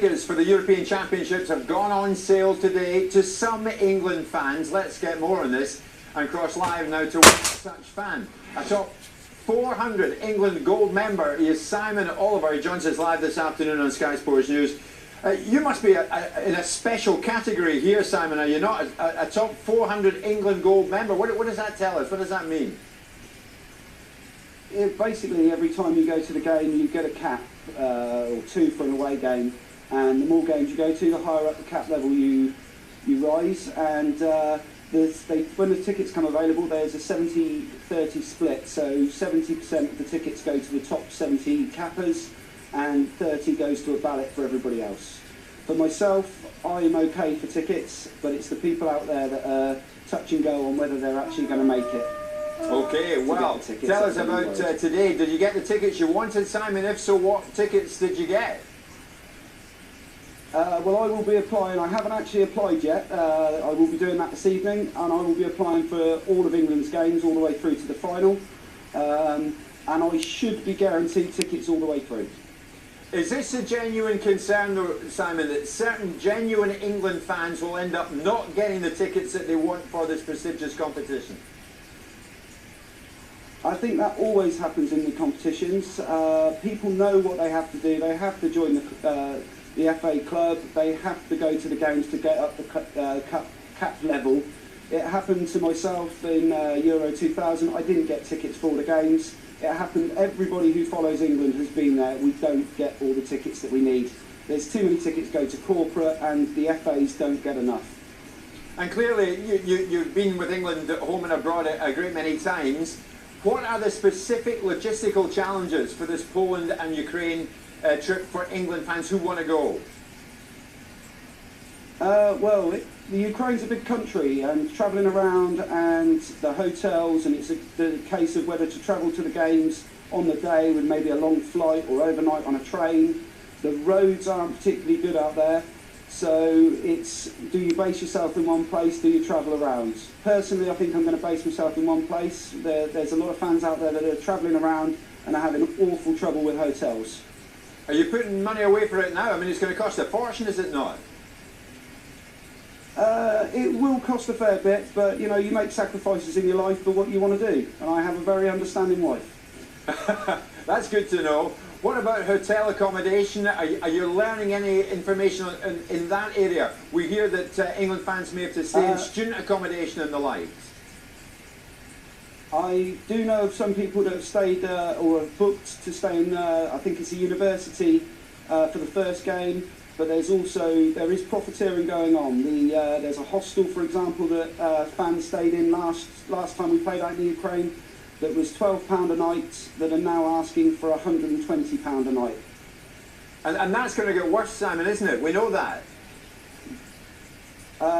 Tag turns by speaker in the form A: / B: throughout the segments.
A: tickets for the European Championships have gone on sale today to some England fans. Let's get more on this and cross live now to one such fan. A top 400 England Gold member. He is Simon Oliver. He joins us live this afternoon on Sky Sports News. You must be in a special category here, Simon, are you not? A top 400 England Gold member. What does that tell us? What does that mean?
B: Basically, every time you go to the game, you get a cap or two for an away game, and the more games you go to, the higher up the cap level you rise. And when the tickets come available, there's a 70-30 split, so 70% of the tickets go to the top 70 cappers, and 30 goes to a ballot for everybody else. For myself, I'm okay for tickets, but it's the people out there that are touch and go on whether they're actually going to make it.
A: Okay, well, tell us about today. Did you get the tickets you wanted, Simon? If so, what tickets did you get?
B: Well, I will be applying. I haven't actually applied yet. I will be doing that this evening, and I will be applying for all of England's games all the way through to the final. And I should be guaranteed tickets all the way through.
A: Is this a genuine concern, though, Simon, that certain genuine England fans will end up not getting the tickets that they want for this prestigious competition?
B: I think that always happens in the competitions. People know what they have to do. They have to join the FA club. They have to go to the games to get up the cap level. It happened to myself in Euro 2000. I didn't get tickets for all the games. It happened. Everybody who follows England has been there. We don't get all the tickets that we need. There's too many tickets go to corporate, and the FAs don't get enough.
A: And clearly, you've been with England at home and abroad a great many times. What are the specific logistical challenges for this Poland and Ukraine trip for England fans who want to go?
B: Well, the Ukraine's a big country, and travelling around and the hotels, and it's the case of whether to travel to the games on the day with maybe a long flight or overnight on a train. The roads aren't particularly good out there. So it's, do you base yourself in one place, do you travel around? Personally, I think I'm going to base myself in one place. There's a lot of fans out there that are travelling around and are having awful trouble with hotels.
A: Are you putting money away for it now? I mean, it's going to cost a fortune, is it not?
B: It will cost a fair bit, but you know, you make sacrifices in your life for what you want to do, and I have a very understanding wife.
A: That's good to know. What about hotel accommodation? Are you learning any information in that area? We hear that England fans may have to stay in student accommodation and the likes.
B: I do know of some people that have stayed or have booked to stay in, I think it's a university for the first game, but there is profiteering going on. There's a hostel, for example, that fans stayed in last time we played out in Ukraine, that was £12 a night, that are now asking for £120 a night.
A: And that's going to get worse, Simon, isn't it? We know that.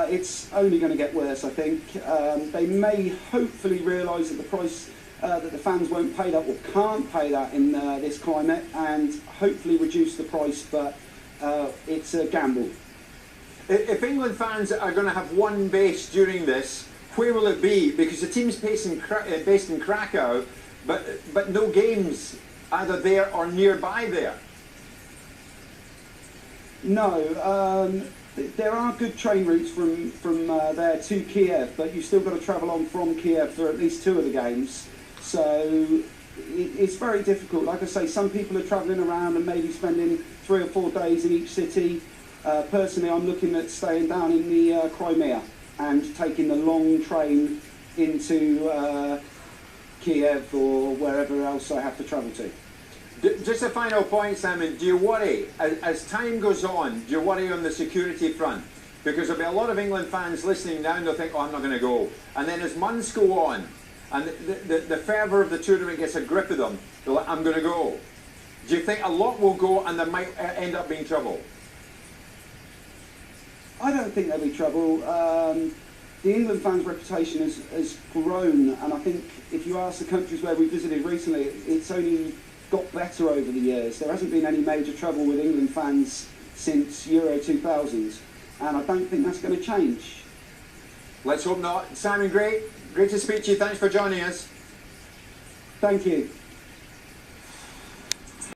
B: It's only going to get worse, I think. They may hopefully realise that the price that the fans won't pay that or can't pay that in this climate, and hopefully reduce the price, but it's a gamble.
A: If England fans are going to have one base during this, where will it be? Because the team's based in Krakow, but no games either there or nearby there. No,
B: there are good train routes from there to Kiev, but you've still got to travel on from Kiev for at least two of the games. So it's very difficult. Like I say, some people are travelling around and maybe spending 3 or 4 days in each city. Personally, I'm looking at staying down in the Crimea and taking the long train into Kiev or wherever else I have to travel to.
A: Just a final point, Simon, do you worry, as time goes on, do you worry on the security front? Because there'll be a lot of England fans listening now and they'll think, oh, I'm not going to go. And then as months go on and the fervour of the tournament gets a grip of them, they're like, I'm going to go. Do you think a lot will go and there might end up being trouble?
B: I don't think there'll be trouble. The England fans' reputation has grown, and I think if you ask the countries where we visited recently, it's only got better over the years. There hasn't been any major trouble with England fans since Euro 2000, and I don't think that's going to change.
A: Let's hope not. Simon, great to speak to you. Thanks for joining us.
B: Thank you.